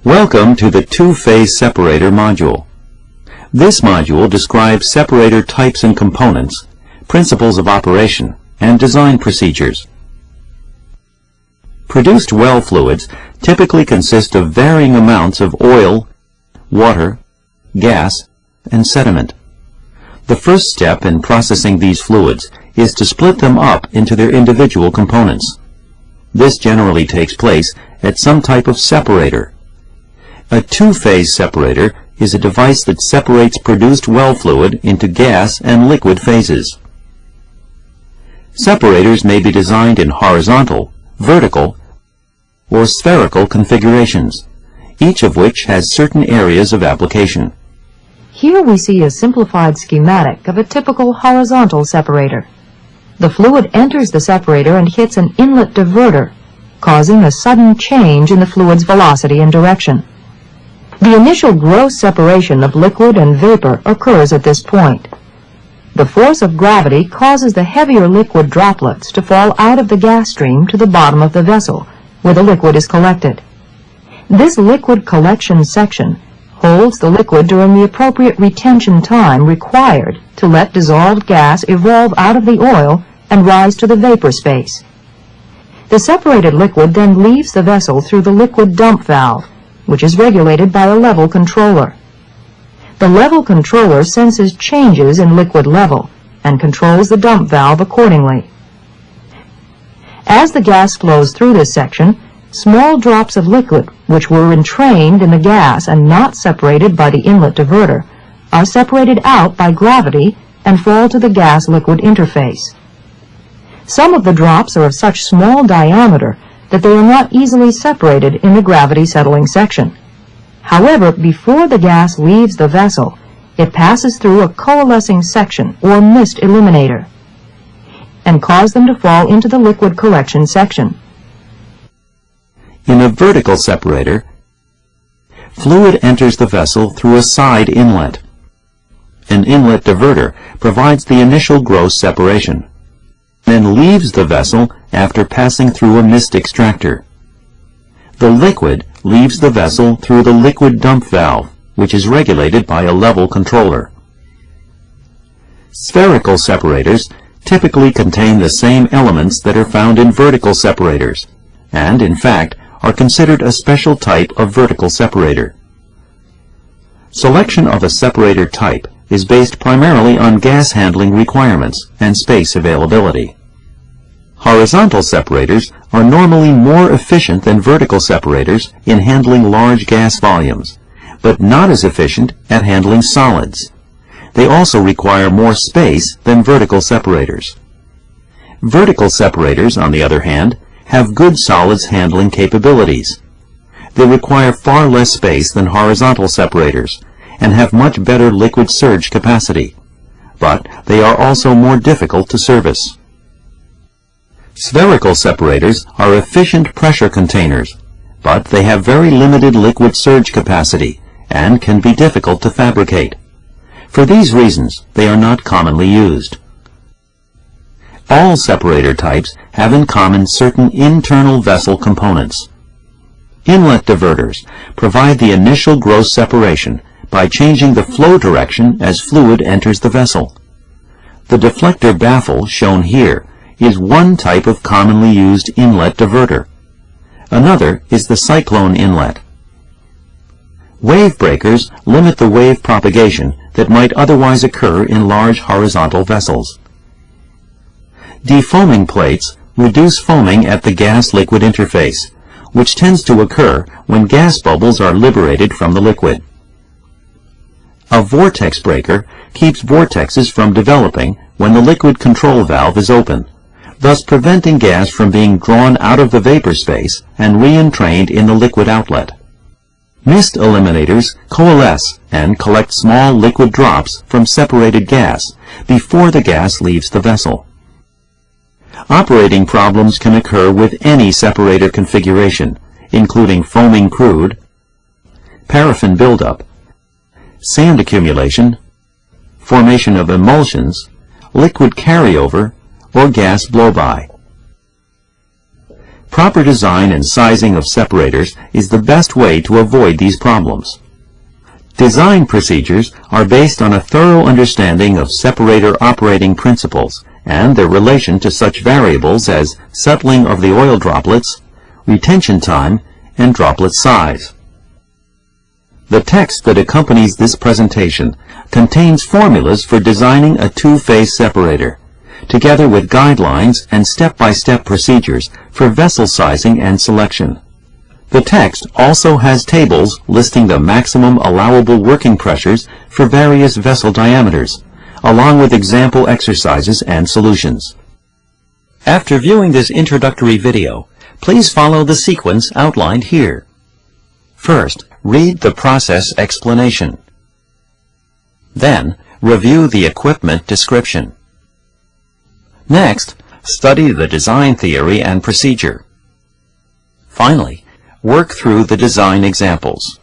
Welcome to the two-phase separator module. This module describes separator types and components, principles of operation, and design procedures. Produced well fluids typically consist of varying amounts of oil, water, gas, and sediment. The first step in processing these fluids is to split them up into their individual components. This generally takes place at some type of separator. A two-phase separator is a device that separates produced well fluid into gas and liquid phases. Separators may be designed in horizontal, vertical, or spherical configurations, each of which has certain areas of application. Here we see a simplified schematic of a typical horizontal separator. The fluid enters the separator and hits an inlet diverter, causing a sudden change in the fluid's velocity and direction. The initial gross separation of liquid and vapor occurs at this point. The force of gravity causes the heavier liquid droplets to fall out of the gas stream to the bottom of the vessel, where the liquid is collected. This liquid collection section holds the liquid during the appropriate retention time required to let dissolved gas evolve out of the oil and rise to the vapor space. The separated liquid then leaves the vessel through the liquid dump valve, which is regulated by a level controller. The level controller senses changes in liquid level and controls the dump valve accordingly. As the gas flows through this section, small drops of liquid, which were entrained in the gas and not separated by the inlet diverter, are separated out by gravity and fall to the gas-liquid interface. Some of the drops are of such small diameter that they are not easily separated in the gravity settling section. However, before the gas leaves the vessel, it passes through a coalescing section or mist eliminator and cause them to fall into the liquid collection section. In a vertical separator, fluid enters the vessel through a side inlet. An inlet diverter provides the initial gross separation, then leaves the vessel after passing through a mist extractor. The liquid leaves the vessel through the liquid dump valve, which is regulated by a level controller. Spherical separators typically contain the same elements that are found in vertical separators, and, in fact, are considered a special type of vertical separator. Selection of a separator type is based primarily on gas handling requirements and space availability. Horizontal separators are normally more efficient than vertical separators in handling large gas volumes, but not as efficient at handling solids. They also require more space than vertical separators. Vertical separators, on the other hand, have good solids handling capabilities. They require far less space than horizontal separators and have much better liquid surge capacity, but they are also more difficult to service. Spherical separators are efficient pressure containers, but they have very limited liquid surge capacity and can be difficult to fabricate. For these reasons, they are not commonly used. All separator types have in common certain internal vessel components. Inlet diverters provide the initial gross separation by changing the flow direction as fluid enters the vessel. The deflector baffle, shown here, is one type of commonly used inlet diverter. Another is the cyclone inlet. Wave breakers limit the wave propagation that might otherwise occur in large horizontal vessels. Defoaming plates reduce foaming at the gas-liquid interface, which tends to occur when gas bubbles are liberated from the liquid. A vortex breaker keeps vortexes from developing when the liquid control valve is open, thus preventing gas from being drawn out of the vapor space and re-entrained in the liquid outlet. Mist eliminators coalesce and collect small liquid drops from separated gas before the gas leaves the vessel. Operating problems can occur with any separator configuration, including foaming crude, paraffin buildup, sand accumulation, formation of emulsions, liquid carryover, or gas blow-by. Proper design and sizing of separators is the best way to avoid these problems. Design procedures are based on a thorough understanding of separator operating principles and their relation to such variables as settling of the oil droplets, retention time, and droplet size. The text that accompanies this presentation contains formulas for designing a two-phase separator, together with guidelines and step-by-step procedures for vessel sizing and selection. The text also has tables listing the maximum allowable working pressures for various vessel diameters, along with example exercises and solutions. After viewing this introductory video, please follow the sequence outlined here. First, read the process explanation. Then, review the equipment description. Next, study the design theory and procedure. Finally, work through the design examples.